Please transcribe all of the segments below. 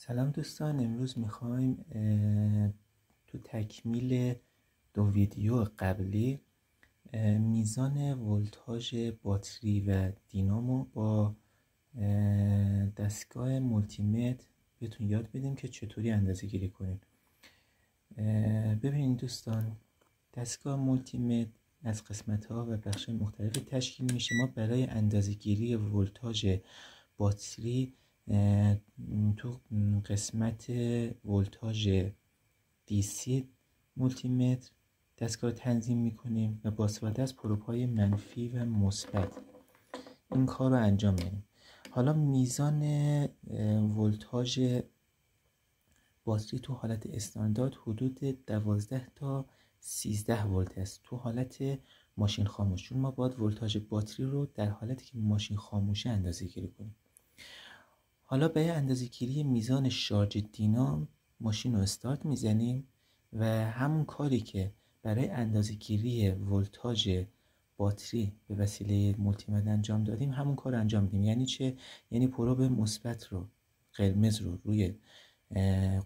سلام دوستان، امروز میخوایم تو تکمیل دو ویدیو قبلی میزان ولتاژ باتری و دینامو با دستگاه مولتیمتر بهتون یاد بدیم که چطوری اندازه گیری کنیم. ببینید دوستان، دستگاه مولتیمتر از قسمت ها و بخش مختلفی تشکیل میشه. ما برای اندازه گیری ولتاژ باتری تو قسمت ولتاژ DC مولتیمتر دستگاه تنظیم میکنیم و با استفاده از پروب‌های منفی و مثبت این کار رو انجام میدیم. حالا میزان ولتاژ باتری تو حالت استاندارد حدود 12 تا 13 ولت است تو حالت ماشین خاموش، چون ما باید ولتاژ باتری رو در حالتی که ماشین خاموشه اندازه گیری کنیم. حالا برای اندازه‌گیری میزان شارژ دینام ماشین رو استارت میزنیم و همون کاری که برای اندازه‌گیری ولتاژ باتری به وسیله مولتیمتر انجام دادیم همون کار رو انجام میدیم. یعنی چه؟ یعنی پروب مثبت رو، قرمز رو روی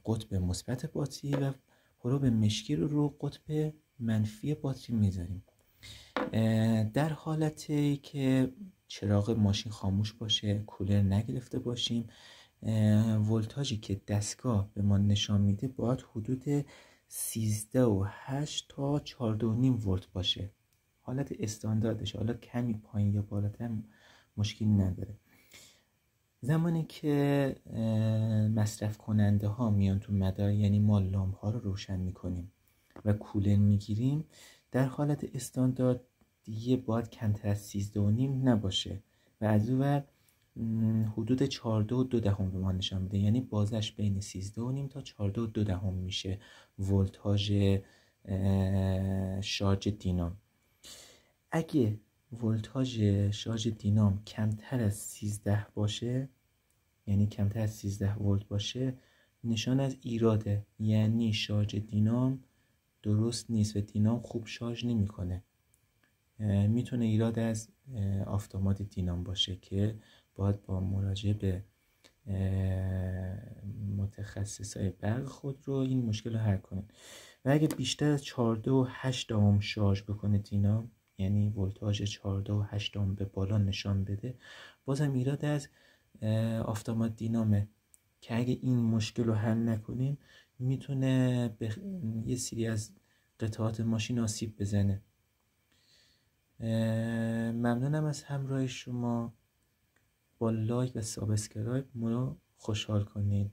قطب مثبت باتری و پروب مشکی رو قطب منفی باتری میذاریم. در حالتی که چراغ ماشین خاموش باشه، کولر نگرفته باشیم، ولتاژی که دستگاه به ما نشان میده باید حدود 13.8 تا 14.5 ولت باشه. حالت استانداردش. حالا کمی پایین یا بالاتر مشکلی نداره. زمانی که مصرف کننده ها میان تو مدار، یعنی ما لامپ ها رو روشن میکنیم و کولر میگیریم، در حالت استاندارد دیگه باید کمتر از 13.5 نباشه و از اون ور حدود 14.2 به ما نشان میده. یعنی بازش بین 13.5 تا 14.2 میشه ولتاژ شارژ دینام. اگه ولتاژ شارژ دینام کمتر از 13 باشه، یعنی کمتر از 13 ولت باشه، نشان از ایراده، یعنی شارژ دینام درست نیست و دینام خوب شارژ نمیکنه. میتونه ایراد از آفتومات دینام باشه که باید با مراجعه به متخصصای برق خود رو این مشکل رو حل کنید. و اگه بیشتر از 14.8 شارژ بکنه دینام، یعنی ولتاژ 14.8 به بالا نشان بده، بازم ایراد از آفتومات دینامه که اگه این مشکل رو حل نکنیم میتونه به یه سری از قطعات ماشین آسیب بزنه. ممنونم از همراهی شما. با لایک و سابسکرایب ما رو خوشحال کنید.